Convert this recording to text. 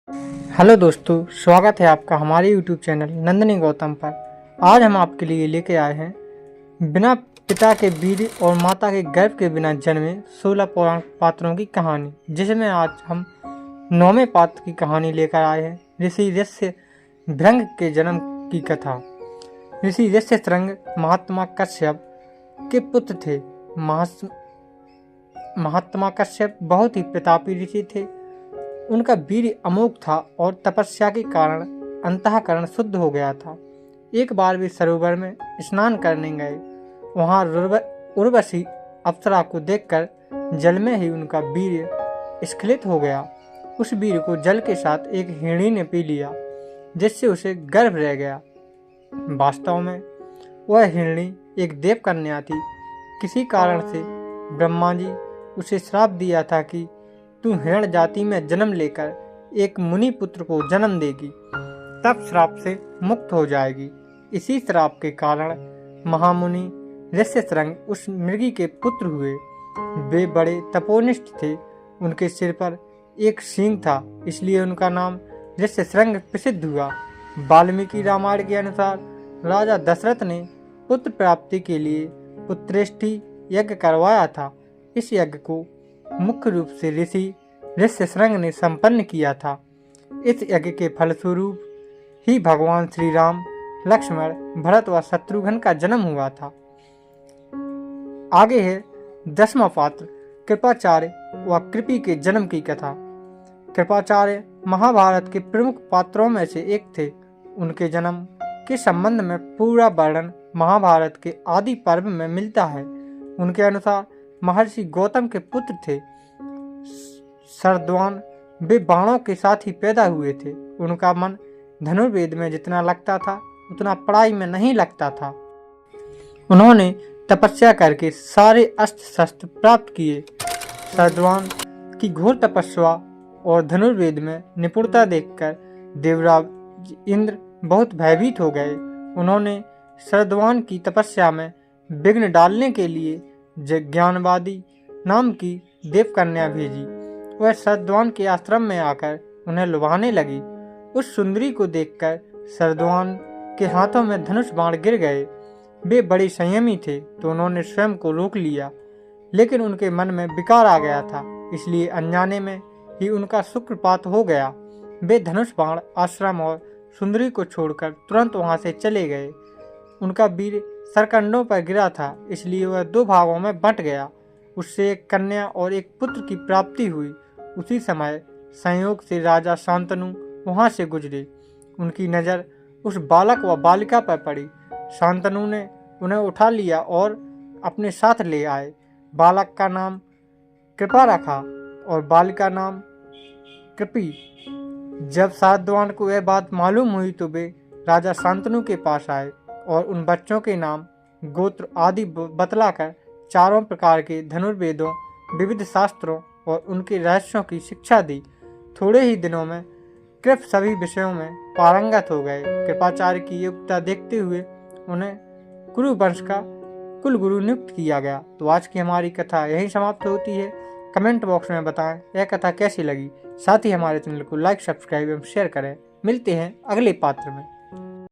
Hello दोस्तों, स्वागत है आपका हमारे YouTube चैनल नंदिनी गौतम पर। आज हम आपके लिए लेके आए हैं बिना पिता के वीर और माता के गर्भ के बिना जन्मे 16 पौराणिक पात्रों की कहानी, जिसमें आज हम 9वें पात्र की कहानी लेकर आए हैं, ऋषि ऋष्यशृंग के जन्म की कथा। ऋषि ऋष्यशृंग महात्मा कश्यप के पुत्र थे। महात्मा कश्यप बहुत ही प्रतापी ऋषि थे। उनका वीर अमोघ था और तपस्या के कारण अंतःकरण शुद्ध हो गया था। एक बार वे सरोवर में स्नान करने गए। वहां उर्वशी अप्सरा को देखकर जल में ही उनका वीर स्खलित हो गया। उस वीर को जल के साथ एक हिरणी ने पी लिया, जिससे उसे गर्भ रह गया। वास्तव में वह हिरणी एक देव कन्या थी। किसी कारण से ब्रह्मा जी उसे श्राप दिया था कि तू हिरण जाति में जन्म लेकर एक मुनि पुत्र को जन्म देगी, तब श्राप से मुक्त हो जाएगी। इसी श्राप के कारण महामुनि ऋष्यशृंग उस मृगी के पुत्र हुए। वे बड़े तपोनिष्ठ थे। उनके सिर पर एक सींग था, इसलिए उनका नाम ऋष्यशृंग प्रसिद्ध हुआ। वाल्मीकि रामायण के अनुसार राजा दशरथ ने पुत्र प्राप्ति के लिए पुत्रेष्टि यज्ञ करवाया था। इस यज्ञ को मुख्य रूप से ऋषि ऋष्यशृंग ने संपन्न किया था। इस यज्ञ के फलस्वरूप ही भगवान श्री राम, लक्ष्मण, भरत व शत्रुघ्न का जन्म हुआ था। आगे है 10वां पात्र कृपाचार्य व कृपि के जन्म की कथा। कृपाचार्य महाभारत के प्रमुख पात्रों में से एक थे। उनके जन्म के संबंध में पूरा वर्णन महाभारत के आदि पर्व में मिलता है। उनके अनुसार महर्षि गौतम के पुत्र थे। शरद्वान वे बाणों के साथ ही पैदा हुए थे। उनका मन धनुर्वेद में जितना लगता था उतना पढ़ाई में नहीं लगता था। उन्होंने तपस्या करके सारे अस्त्र शस्त्र प्राप्त किए। शरद्वान की घोर तपस्या और धनुर्वेद में निपुणता देखकर देवराज इंद्र बहुत भयभीत हो गए। उन्होंने शरद्वान की तपस्या में विघ्न डालने के लिए ज्ञानवादी नाम की देवकन्या भेजी। वह शरद्वान के आश्रम में आकर उन्हें लुभाने लगी। उस सुंदरी को देखकर शरद्वान के हाथों में धनुष बाण गिर गए। वे बड़ी संयमी थे, तो उन्होंने स्वयं को रोक लिया, लेकिन उनके मन में विकार आ गया था, इसलिए अनजाने में ही उनका शुक्रपात हो गया। वे धनुष बाण आश्रम और सुंदरी को छोड़कर तुरंत वहां से चले गए। उनका वीर सरकंडों पर गिरा था, इसलिए वह 2 भागों में बंट गया। उससे एक कन्या और एक पुत्र की प्राप्ति हुई। उसी समय संयोग से राजा शांतनु वहां से गुजरे। उनकी नज़र उस बालक व बालिका पर पड़ी। शांतनु ने उन्हें उठा लिया और अपने साथ ले आए। बालक का नाम कृपा रखा और बालिका नाम कृपि। जब शरद्वान को यह बात मालूम हुई तो वे राजा शांतनु के पास आए और उन बच्चों के नाम, गोत्र आदि बतलाकर चारों प्रकार के धनुर्वेदों, विविध शास्त्रों और उनके रहस्यों की शिक्षा दी। थोड़े ही दिनों में कृप सभी विषयों में पारंगत हो गए। कृपाचार्य की योग्यता देखते हुए उन्हें कुरु वंश का कुल गुरु नियुक्त किया गया। तो आज की हमारी कथा यहीं समाप्त होती है। कमेंट बॉक्स में बताएं यह कथा कैसी लगी। साथ ही हमारे चैनल को लाइक, सब्सक्राइब एवं शेयर करें। मिलते हैं अगले पात्र में।